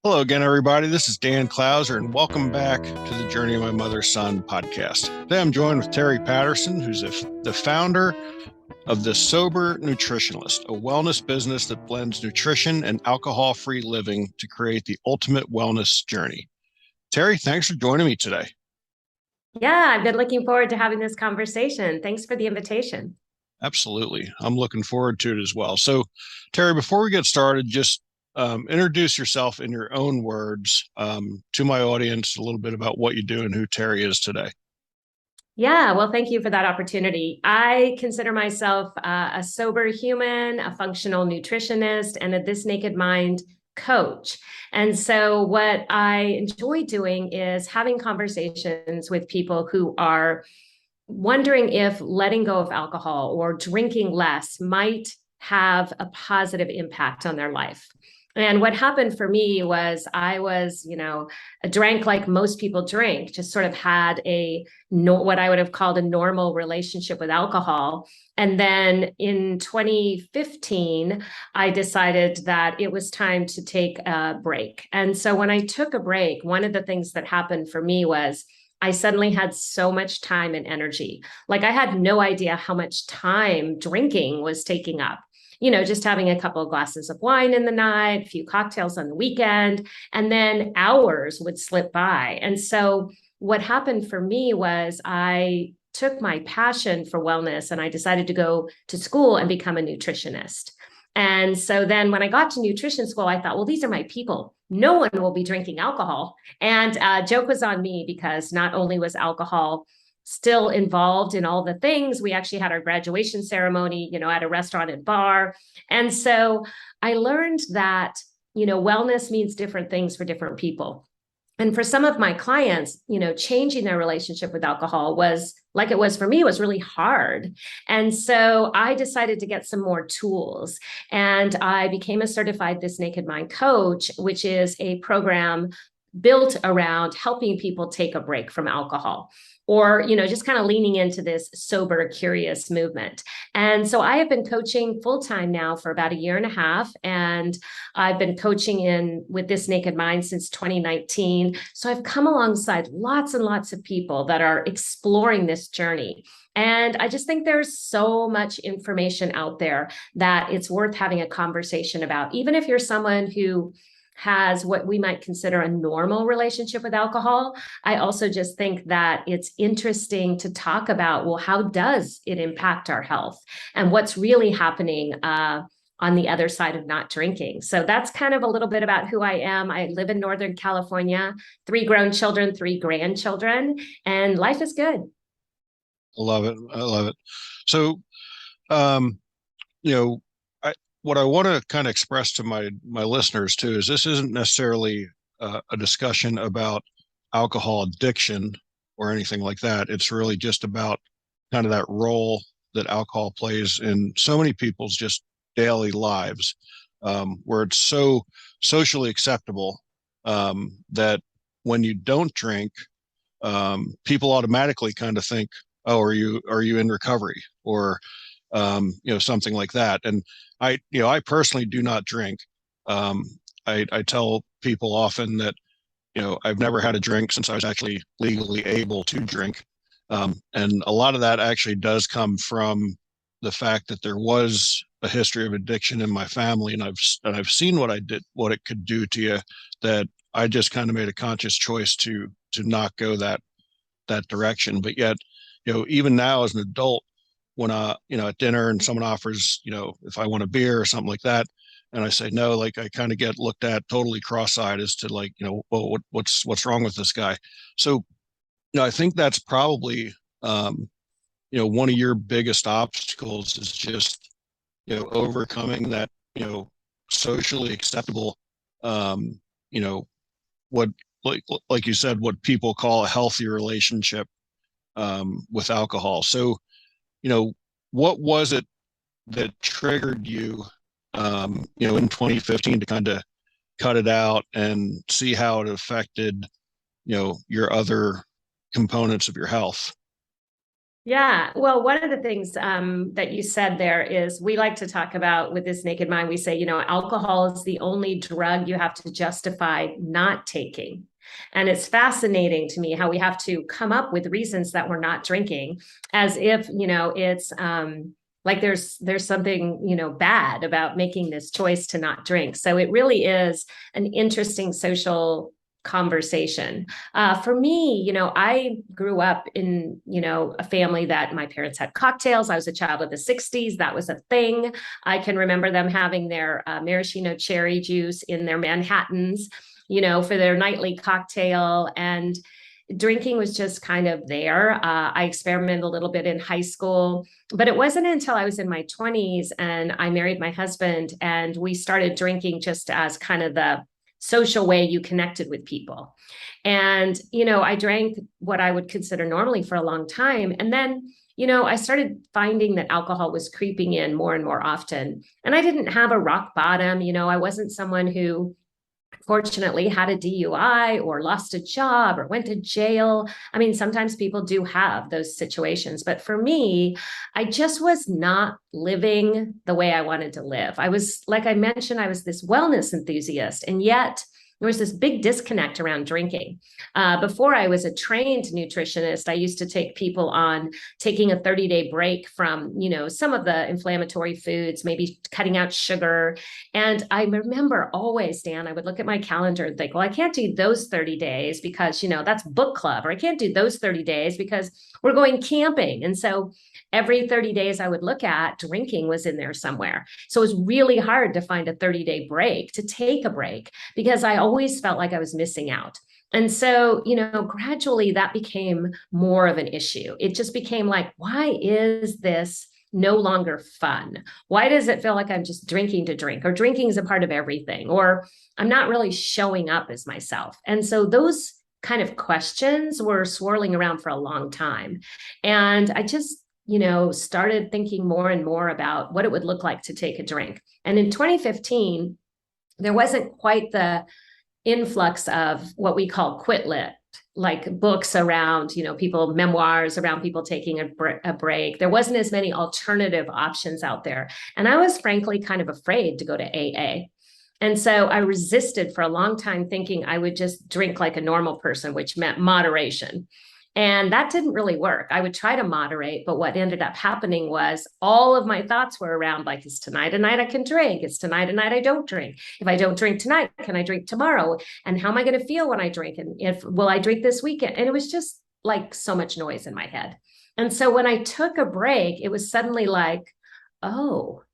Hello again, everybody. This is Dan Clouser, and welcome back to the Journey of My Mother's Son podcast. Today I'm joined with Teri Patterson, who's the founder of the Sober Nutritionist, a wellness business that blends nutrition and alcohol-free living to create the ultimate wellness journey. Teri, thanks for joining me today. Yeah, I've been looking forward to having this conversation. Thanks for the invitation. Absolutely. I'm looking forward to it as well. So, Teri, before we get started, just introduce yourself in your own words to my audience, a little bit about what you do and who Teri is today. Yeah, well, thank you for that opportunity. I consider myself a sober human, a functional nutritionist, and a This Naked Mind coach. And so, what I enjoy doing is having conversations with people who are wondering if letting go of alcohol or drinking less might have a positive impact on their life. And what happened for me was drank like most people drink, just sort of had what I would have called a normal relationship with alcohol. And then in 2015, I decided that it was time to take a break. And so when I took a break, one of the things that happened for me was I suddenly had so much time and energy. Like I had no idea how much time drinking was taking up. Just having a couple of glasses of wine in the night, a few cocktails on the weekend, and then hours would slip by. And so what happened for me was I took my passion for wellness and I decided to go to school and become a nutritionist. And so then when I got to nutrition school, I thought, well, these are my people. No one will be drinking alcohol. And joke was on me because not only was alcohol still involved in all the things, we actually had our graduation ceremony, at a restaurant and bar. And so I learned that, wellness means different things for different people. And for some of my clients, changing their relationship with alcohol was like it was for me, was really hard. And so I decided to get some more tools. And I became a certified This Naked Mind coach, which is a program built around helping people take a break from alcohol or just kind of leaning into this sober curious movement. And so I have been coaching full time now for about a year and a half, and I've been coaching in with This Naked Mind since 2019. So I've come alongside lots and lots of people that are exploring this journey. And I just think there's so much information out there that it's worth having a conversation about, even if you're someone who has what we might consider a normal relationship with alcohol. I also just think that it's interesting to talk about, well, how does it impact our health and what's really happening on the other side of not drinking. So that's kind of a little bit about who I am. I live in Northern California, 3 grown children, 3 grandchildren, and life is good. I love it. I love it. So, um, you know, what I want to kind of express to my listeners too is this isn't necessarily a discussion about alcohol addiction or anything like that. It's really just about kind of that role that alcohol plays in so many people's just daily lives, where it's so socially acceptable that when you don't drink, people automatically kind of think, "Oh, are you in recovery?" or something like that. And I personally do not drink. Um, I tell people often that, I've never had a drink since I was actually legally able to drink. And a lot of that actually does come from the fact that there was a history of addiction in my family, and I've seen what it could do to you. That I just kind of made a conscious choice to not go that direction. But yet, even now as an adult, when at dinner and someone offers, if I want a beer or something like that, and I say no, like I kind of get looked at totally cross-eyed as to like, well, what's wrong with this guy? So, I think that's probably one of your biggest obstacles is just, overcoming that, socially acceptable, um, you know, what like you said, what people call a healthy relationship with alcohol. So, you know, what was it that triggered you, in 2015 to kind of cut it out and see how it affected, your other components of your health? Yeah. Well, one of the things that you said there is we like to talk about with this naked mind. We say, alcohol is the only drug you have to justify not taking. And it's fascinating to me how we have to come up with reasons that we're not drinking as if, it's like there's something, bad about making this choice to not drink. So it really is an interesting social conversation. For me, I grew up in, a family that my parents had cocktails. I was a child of the 60s. That was a thing. I can remember them having their maraschino cherry juice in their Manhattans, for their nightly cocktail. And drinking was just kind of there. I experimented a little bit in high school, but it wasn't until I was in my 20s and I married my husband and we started drinking just as kind of the social way you connected with people. And, I drank what I would consider normally for a long time. And then, I started finding that alcohol was creeping in more and more often. And I didn't have a rock bottom. I wasn't someone who fortunately had a DUI or lost a job or went to jail. I mean, sometimes people do have those situations, but for me, I just was not living the way I wanted to live. I was, like I mentioned, I was this wellness enthusiast, and yet there was this big disconnect around drinking. Before I was a trained nutritionist, I used to take people on taking a 30-day break from, some of the inflammatory foods, maybe cutting out sugar. And I remember always, Dan, I would look at my calendar and think, well, I can't do those 30 days because, that's book club, or I can't do those 30 days because we're going camping. And so every 30 days I would look at, drinking was in there somewhere. So it was really hard to find a 30-day break, to take a break, because I always felt like I was missing out. And so, gradually that became more of an issue. It just became like, why is this no longer fun? Why does it feel like I'm just drinking to drink, or drinking is a part of everything, or I'm not really showing up as myself? And so those kind of questions were swirling around for a long time. And I just, started thinking more and more about what it would look like to take a drink. And in 2015, there wasn't quite the influx of what we call quit lit, like books around, people, memoirs around people taking a break. There wasn't as many alternative options out there. And I was frankly kind of afraid to go to AA. And so I resisted for a long time, thinking I would just drink like a normal person, which meant moderation. And that didn't really work. I would try to moderate, but what ended up happening was all of my thoughts were around like, is tonight a night I can drink? Is tonight a night I don't drink? If I don't drink tonight, can I drink tomorrow? And how am I going to feel when I drink? And if will I drink this weekend? And it was just like so much noise in my head. And so when I took a break, it was suddenly like, oh,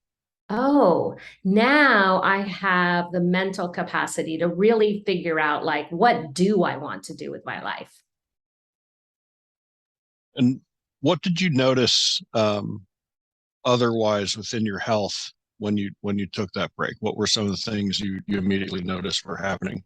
now I have the mental capacity to really figure out, like, what do I want to do with my life? And what did you notice otherwise within your health when you took that break? What were some of the things you immediately noticed were happening?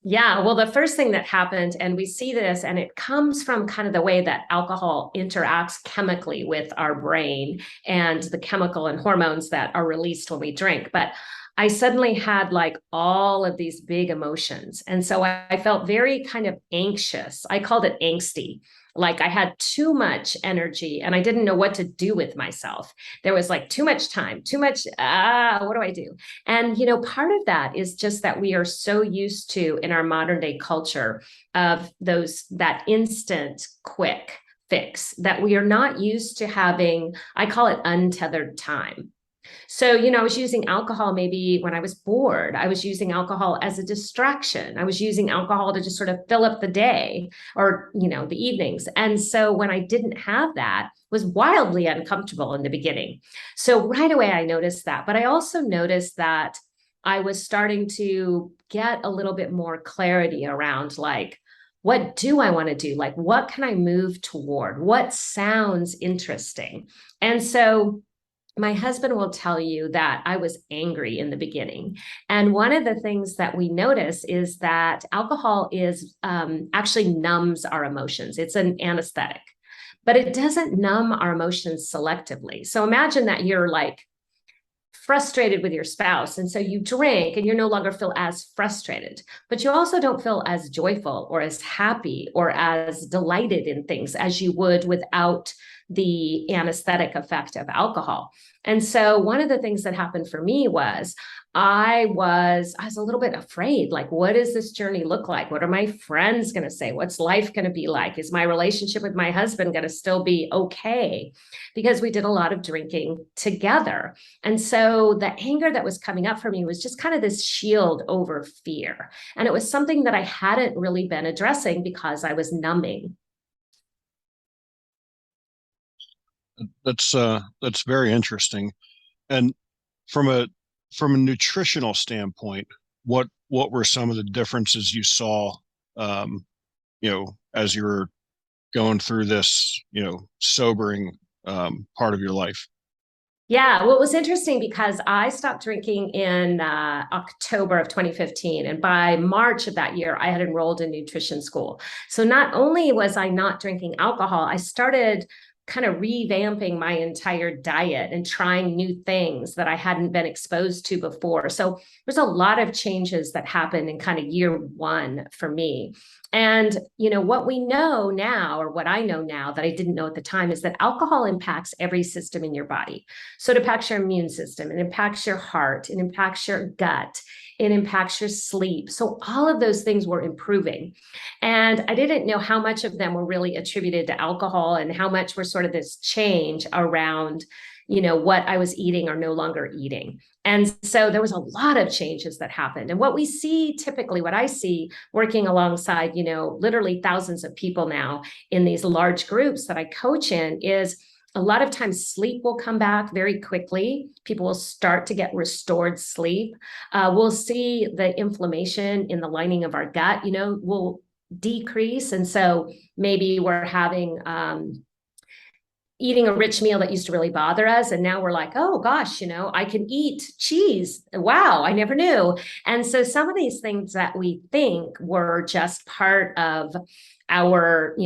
Yeah, well, the first thing that happened, and we see this, and it comes from kind of the way that alcohol interacts chemically with our brain and the chemical and hormones that are released when we drink. But I suddenly had like all of these big emotions. And so I felt very kind of anxious. I called it angsty. Like I had too much energy and I didn't know what to do with myself. There was like too much time, too much, what do I do? And, part of that is just that we are so used to in our modern day culture of that instant quick fix, that we are not used to having, I call it untethered time. So, I was using alcohol maybe when I was bored. I was using alcohol as a distraction. I was using alcohol to just sort of fill up the day or, the evenings. And so when I didn't have that, was wildly uncomfortable in the beginning. So right away I noticed that, but I also noticed that I was starting to get a little bit more clarity around, like, what do I want to do? Like, what can I move toward? What sounds interesting? And so my husband will tell you that I was angry in the beginning. And one of the things that we notice is that alcohol is actually numbs our emotions. It's an anesthetic, but it doesn't numb our emotions selectively. So imagine that you're like frustrated with your spouse. And so you drink and you no longer feel as frustrated, but you also don't feel as joyful or as happy or as delighted in things as you would without the anesthetic effect of alcohol. And so one of the things that happened for me was I was a little bit afraid. Like, what does this journey look like? What are my friends going to say? What's life going to be like? Is my relationship with my husband going to still be okay? Because we did a lot of drinking together. And so the anger that was coming up for me was just kind of this shield over fear. And it was something that I hadn't really been addressing because I was numbing. That's very interesting. And from a from a nutritional standpoint, what were some of the differences you saw, um, as you were going through this, sobering part of your life? Yeah, well, it was interesting because I stopped drinking in October of 2015. And by March of that year, I had enrolled in nutrition school. So not only was I not drinking alcohol, I started kind of revamping my entire diet and trying new things that I hadn't been exposed to before. So there's a lot of changes that happened in kind of year one for me. And, what we know now, or what I know now that I didn't know at the time, is that alcohol impacts every system in your body. So it impacts your immune system, it impacts your heart, it impacts your gut, it impacts your sleep. So all of those things were improving. And I didn't know how much of them were really attributed to alcohol and how much were sort of this change around, what I was eating or no longer eating. And so there was a lot of changes that happened. And what we see typically, what I see working alongside, literally thousands of people now in these large groups that I coach in is a lot of times sleep will come back very quickly. People will start to get restored sleep. We'll see the inflammation in the lining of our gut, will decrease. And so maybe we're having, eating a rich meal that used to really bother us. And now we're like, oh gosh, I can eat cheese. Wow, I never knew. And so some of these things that we think were just part of our,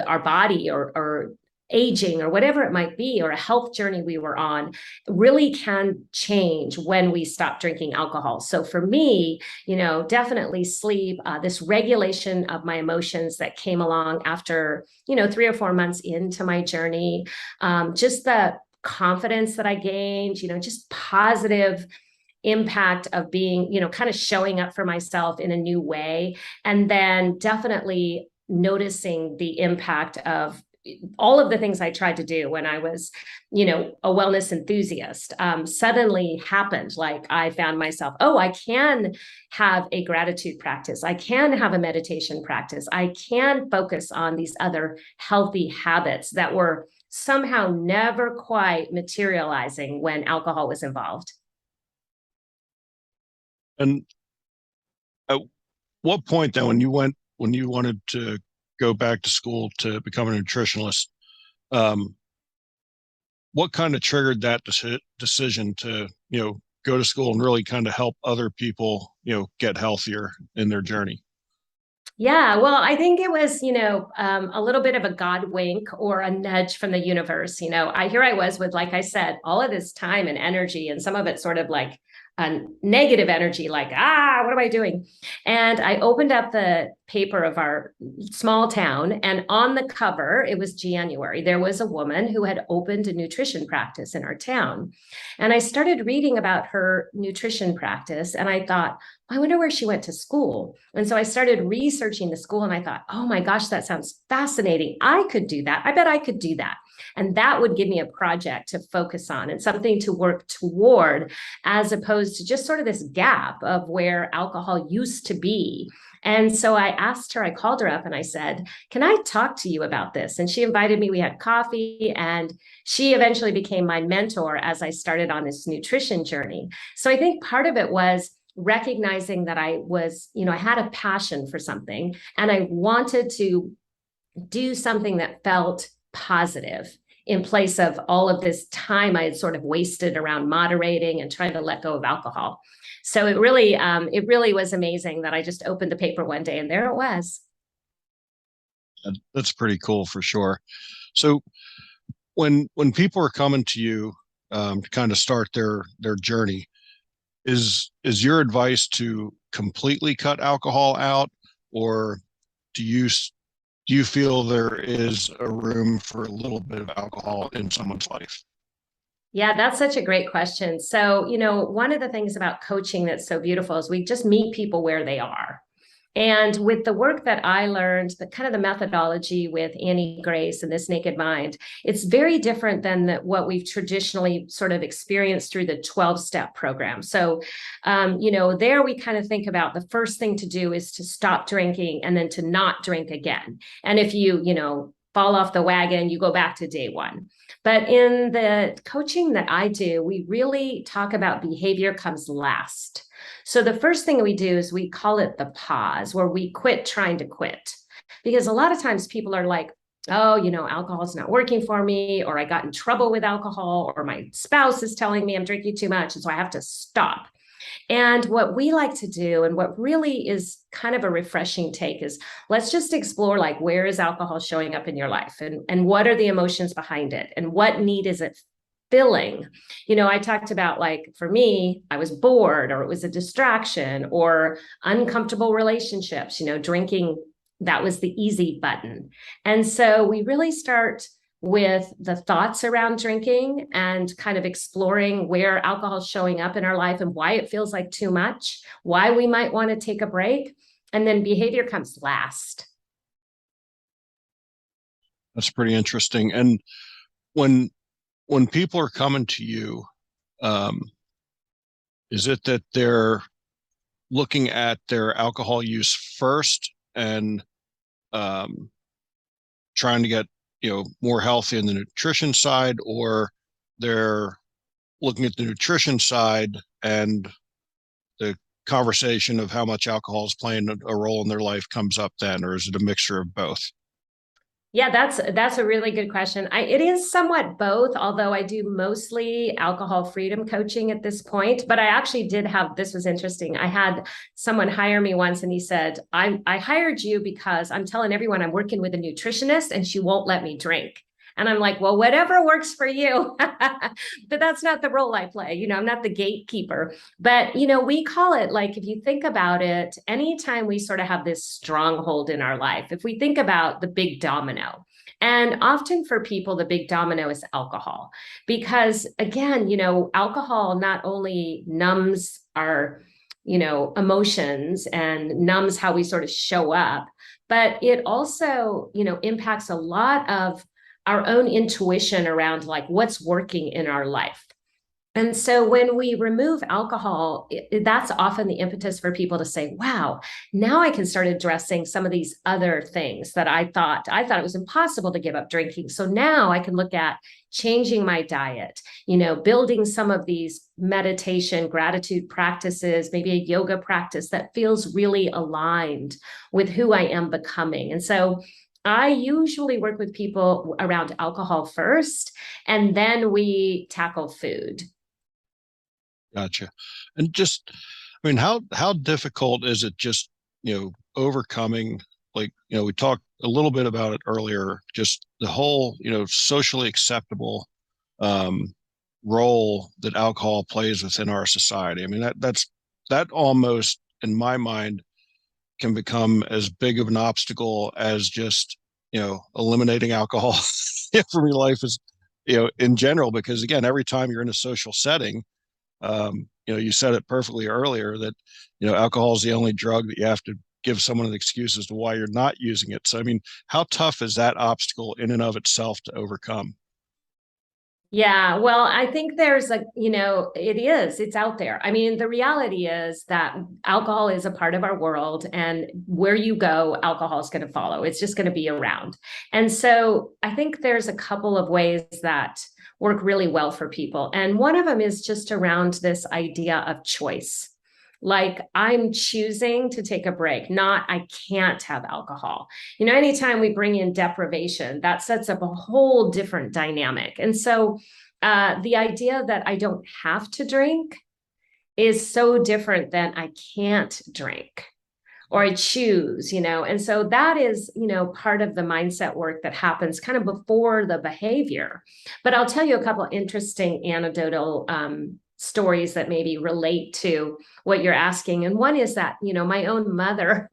our body or aging or whatever it might be, or a health journey we were on, really can change when we stop drinking alcohol. So for me, definitely sleep, this regulation of my emotions that came along after, 3 or 4 months into my journey, just the confidence that I gained, just positive impact of being, kind of showing up for myself in a new way. And then definitely noticing the impact of all of the things I tried to do when I was, a wellness enthusiast, suddenly happened. Like I found myself, oh, I can have a gratitude practice. I can have a meditation practice. I can focus on these other healthy habits that were somehow never quite materializing when alcohol was involved. And at what point then, when you wanted to go back to school to become a nutritionist, um, what kind of triggered that decision to, go to school and really kind of help other people, get healthier in their journey? Yeah, well, I think it was, a little bit of a God wink or a nudge from the universe. I was with, like I said, all of this time and energy, and some of it sort of like a negative energy, like, what am I doing? And I opened up the paper of our small town, and on the cover, it was January. There was a woman who had opened a nutrition practice in our town. And I started reading about her nutrition practice, and I thought, I wonder where she went to school. And so I started researching the school and I thought, oh my gosh, that sounds fascinating. I could do that. I bet I could do that. And that would give me a project to focus on and something to work toward, as opposed to just sort of this gap of where alcohol used to be. And so I asked her, I called her up and I said, can I talk to you about this? And she invited me. We had coffee, and she eventually became my mentor as I started on this nutrition journey. So I think part of it was recognizing that I was, I had a passion for something and I wanted to do something that felt positive in place of all of this time I had sort of wasted around moderating and trying to let go of alcohol. So it really was amazing that I just opened the paper one day and there it was. That's pretty cool for sure. So when people are coming to you, to kind of start their journey, is your advice to completely cut alcohol out, or do you do you feel there is a room for a little bit of alcohol in someone's life? Yeah, that's such a great question. So, one of the things about coaching that's so beautiful is we just meet people where they are. And with the work that I learned, the kind of the methodology with Annie Grace and This Naked Mind, it's very different than what we've traditionally sort of experienced through the 12-step program. So, there we kind of think about the first thing to do is to stop drinking and then to not drink again. And if you fall off the wagon, you go back to day one. But in the coaching that I do, we really talk about behavior comes last. So the first thing we do is we call it the pause, where we quit trying to quit. Because a lot of times people are like, oh, alcohol's not working for me, or I got in trouble with alcohol, or my spouse is telling me I'm drinking too much, and so I have to stop. And what we like to do, and what really is kind of a refreshing take, is let's just explore, like, where is alcohol showing up in your life, and what are the emotions behind it, and what need is it filling? I talked about, like, for me, I was bored, or it was a distraction, or uncomfortable relationships. Drinking, that was the easy button. And so we really start with the thoughts around drinking and kind of exploring where alcohol is showing up in our life and why it feels like too much, why we might want to take a break. And then behavior comes last. That's pretty interesting. And when when people are coming to you, um, is it that they're looking at their alcohol use first and um, trying to get more healthy in the nutrition side, or they're looking at the nutrition side and the conversation of how much alcohol is playing a role in their life comes up then, or is it a mixture of both? Yeah, that's a really good question. It is somewhat both, although I do mostly alcohol freedom coaching at this point. But I actually did have, this was interesting. I had someone hire me once, and he said, I hired you because I'm telling everyone I'm working with a nutritionist and she won't let me drink. And I'm like, well, whatever works for you. But that's not the role I play. I'm not the gatekeeper. But, we call it, like, if you think about it, anytime we sort of have this stronghold in our life, if we think about the big domino, and often for people, the big domino is alcohol, because again, alcohol not only numbs our, emotions and numbs how we sort of show up, but it also, impacts a lot of our own intuition around, like, what's working in our life. And so when we remove alcohol, that's often the impetus for people to say, wow, now I can start addressing some of these other things that I thought it was impossible to give up drinking. So now I can look at changing my diet, building some of these meditation, gratitude practices, maybe a yoga practice that feels really aligned with who I am becoming. And so I usually work with people around alcohol first, and then we tackle food. Gotcha. And just, I mean, how difficult is it just, overcoming, like, we talked a little bit about it earlier, just the whole, socially acceptable um role that alcohol plays within our society. I mean, that almost in my mind can become as big of an obstacle as just, eliminating alcohol from your life as, in general, because again, every time you're in a social setting, you said it perfectly earlier that, alcohol is the only drug that you have to give someone an excuse as to why you're not using it. So, I mean, how tough is that obstacle in and of itself to overcome? Yeah, well, I think it's out there. I mean, the reality is that alcohol is a part of our world, and where you go, alcohol is going to follow. It's just going to be around. And so I think there's a couple of ways that work really well for people. And one of them is just around this idea of choice. Like, I'm choosing to take a break, not I can't have alcohol. Anytime we bring in deprivation, that sets up a whole different dynamic. And so the idea that I don't have to drink is so different than I can't drink or I choose, and so that is, part of the mindset work that happens kind of before the behavior. But I'll tell you a couple of interesting anecdotal stories that maybe relate to what you're asking. And one is that, my own mother,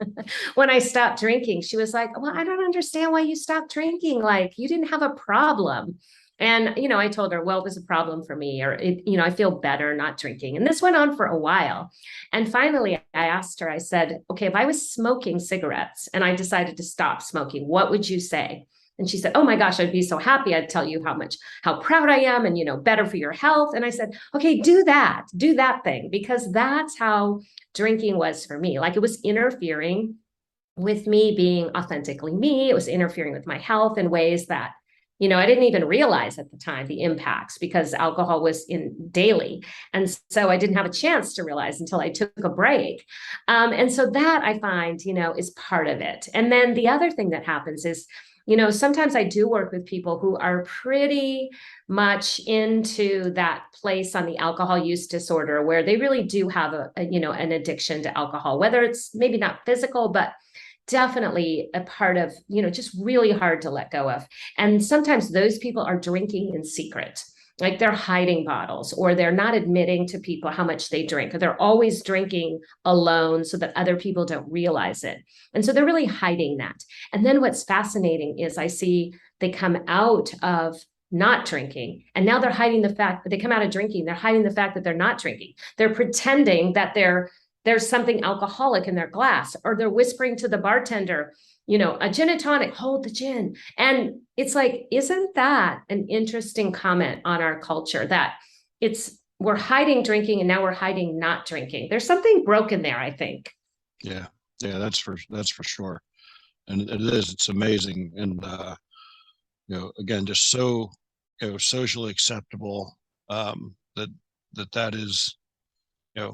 when I stopped drinking, she was like, well, I don't understand why you stopped drinking. Like, you didn't have a problem. And, I told her, well, it was a problem for me, or, I feel better not drinking. And this went on for a while. And finally, I asked her, I said, okay, if I was smoking cigarettes and I decided to stop smoking, what would you say? And she said, oh my gosh, I'd be so happy. I'd tell you how proud I am and, better for your health. And I said, okay, do that thing, because that's how drinking was for me. Like, it was interfering with me being authentically me. It was interfering with my health in ways that, I didn't even realize at the time the impacts, because alcohol was in daily. And so I didn't have a chance to realize until I took a break. And so that, I find, is part of it. And then the other thing that happens is, sometimes I do work with people who are pretty much into that place on the alcohol use disorder, where they really do have an addiction to alcohol, whether it's maybe not physical, but definitely a part of, just really hard to let go of. And sometimes those people are drinking in secret. Like, they're hiding bottles, or they're not admitting to people how much they drink, or they're always drinking alone so that other people don't realize it. And so they're really hiding that. And then what's fascinating is I see they come out of not drinking, and now they're hiding the fact that they come out of drinking. They're hiding the fact that they're not drinking. They're pretending that there's something alcoholic in their glass, or they're whispering to the bartender, a gin and tonic, hold the gin. And it's like, isn't that an interesting comment on our culture, that we're hiding drinking and now we're hiding not drinking? There's something broken there, I think. Yeah. Yeah, that's for sure. And it's amazing. And again, just so, socially acceptable, that is, I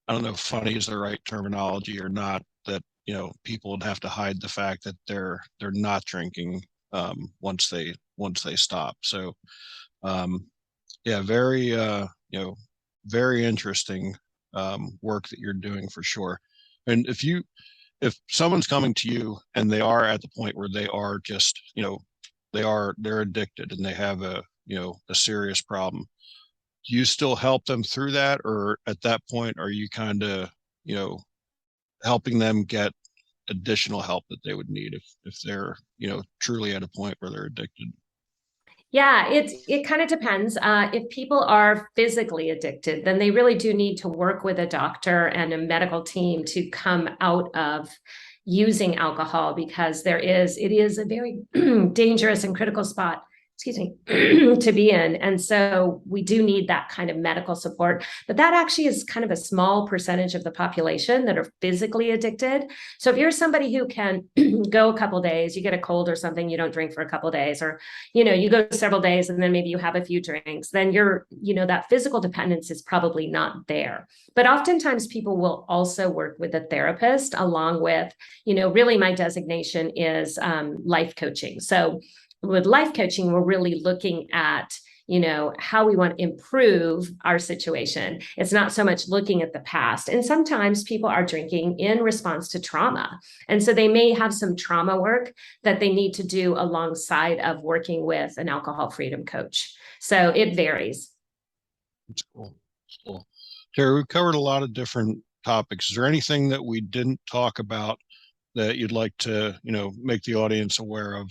don't know if funny is the right terminology or not, that, people would have to hide the fact that they're not drinking, once they stop. So, yeah, very, very interesting, work that you're doing for sure. And if someone's coming to you and they are at the point where they are just, they're addicted and they have a serious problem, do you still help them through that, or at that point are you kind of, you know helping them get additional help that they would need if they're, truly at a point where they're addicted? Yeah, it kind of depends. If people are physically addicted, then they really do need to work with a doctor and a medical team to come out of using alcohol, because it is a very dangerous and critical spot, excuse me, to be in. And so we do need that kind of medical support. But that actually is kind of a small percentage of the population that are physically addicted. So if you're somebody who can go a couple days, you get a cold or something, you don't drink for a couple days, or you go several days and then maybe you have a few drinks, then that physical dependence is probably not there. But oftentimes people will also work with a therapist, along with, really my designation is life coaching. So with life coaching, we're really looking at, how we want to improve our situation. It's not so much looking at the past. And sometimes people are drinking in response to trauma. And so they may have some trauma work that they need to do alongside of working with an alcohol freedom coach. So it varies. It's cool. It's cool. Teri, we've covered a lot of different topics. Is there anything that we didn't talk about that you'd like to, make the audience aware of?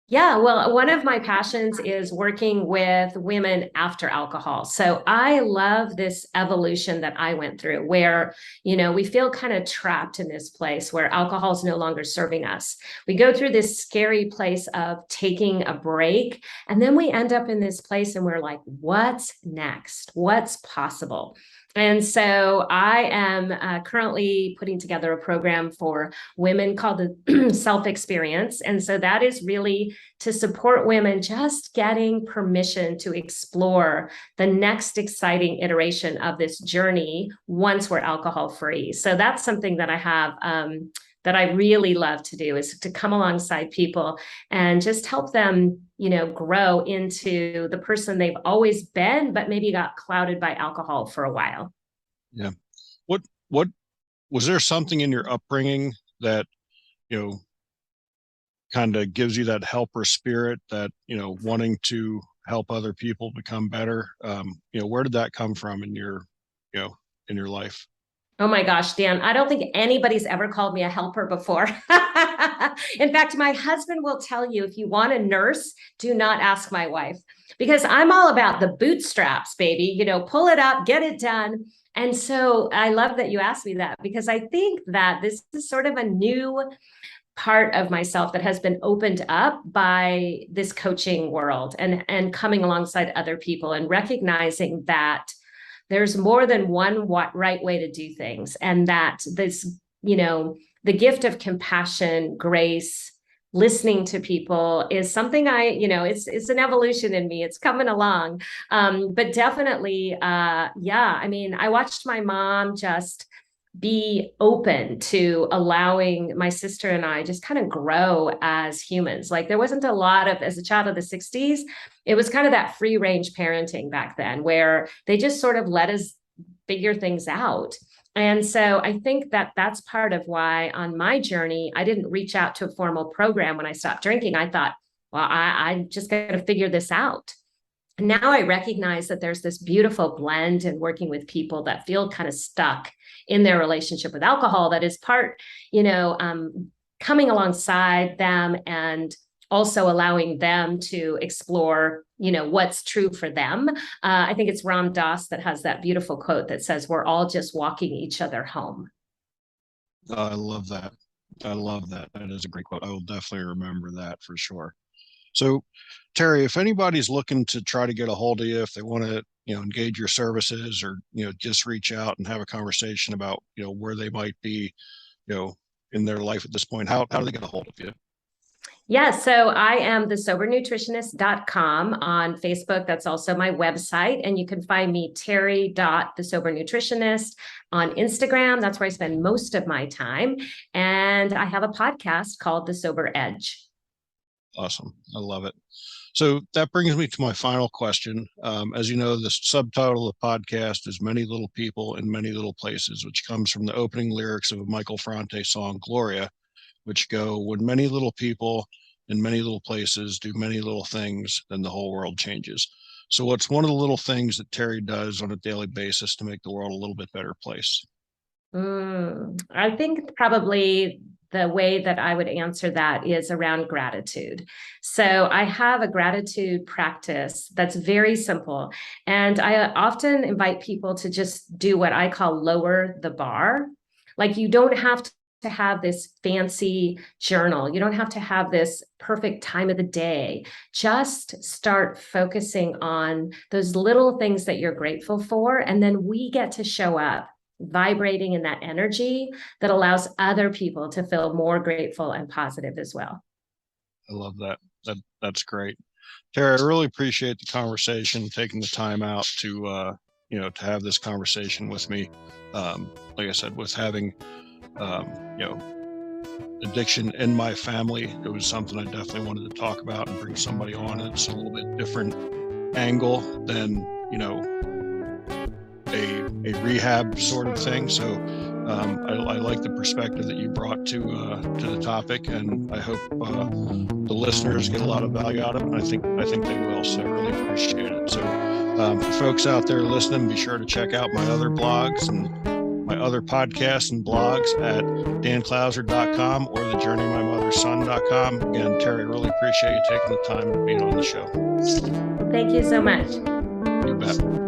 Yeah, well, one of my passions is working with women after alcohol. So I love this evolution that I went through, where, we feel kind of trapped in this place where alcohol is no longer serving us. We go through this scary place of taking a break, and then we end up in this place and we're like, what's next? What's possible? And so I am currently putting together a program for women called the Self Experience. And so that is really to support women just getting permission to explore the next exciting iteration of this journey once we're alcohol free. So that's something that I have that I really love to do, is to come alongside people and just help them, grow into the person they've always been, but maybe got clouded by alcohol for a while. Yeah. What was there something in your upbringing that, you know, kind of gives you that helper spirit, that, wanting to help other people become better. Where did that come from in in your life? Oh my gosh, Dan, I don't think anybody's ever called me a helper before. In fact, my husband will tell you if you want a nurse, do not ask my wife because I'm all about the bootstraps, baby. Pull it up, get it done. And so I love that you asked me that because I think that this is sort of a new part of myself that has been opened up by this coaching world and coming alongside other people and recognizing that there's more than one right way to do things, and that the gift of compassion, grace, listening to people is something it's an evolution in me. It's coming along. But definitely, yeah, I mean, I watched my mom just be open to allowing my sister and I just kind of grow as humans. Like there wasn't a lot of, as a child of the 60s, it was kind of that free range parenting back then where they just sort of let us figure things out. And so I think that that's part of why on my journey, I didn't reach out to a formal program when I stopped drinking. I thought, well, I'm just going to figure this out. Now I recognize that there's this beautiful blend in working with people that feel kind of stuck in their relationship with alcohol that is part, coming alongside them and also allowing them to explore, what's true for them. I think it's Ram Dass that has that beautiful quote that says, we're all just walking each other home. I love that. I love that. That is a great quote. I will definitely remember that for sure. So, Teri, if anybody's looking to try to get a hold of you, if they want to, engage your services or, just reach out and have a conversation about, where they might be, in their life at this point, how do they get a hold of you? Yeah, so I am the sobernutritionist.com on Facebook. That's also my website. And you can find me Teri.the Sober Nutritionist on Instagram. That's where I spend most of my time. And I have a podcast called The Sober Edge. Awesome. I love it. So that brings me to my final question. As you know, the subtitle of the podcast is Many Little People in Many Little Places, which comes from the opening lyrics of a Michael Franti song, Gloria, which go, when many little people in many little places do many little things, then the whole world changes. So what's one of the little things that Teri does on a daily basis to make the world a little bit better place? I think probably the way that I would answer that is around gratitude. So I have a gratitude practice that's very simple. And I often invite people to just do what I call lower the bar. Like you don't have to have this fancy journal. You don't have to have this perfect time of the day. Just start focusing on those little things that you're grateful for. And then we get to show up vibrating in that energy that allows other people to feel more grateful and positive as well. I love that. That's great. Teri, I really appreciate the conversation, taking the time out to to have this conversation with me. Like I said, with having addiction in my family, it was something I definitely wanted to talk about and bring somebody on. It's a little bit different angle than a rehab sort of thing. So I like the perspective that you brought to the topic, and I hope the listeners get a lot of value out of it. And I think they will. So I really appreciate it. So for folks out there listening, be sure to check out my other blogs and my other podcasts and blogs at danclouser.com or thejourneymymotherson.com. Again, Teri, really appreciate you taking the time and being on the show. Thank you so much. You bet.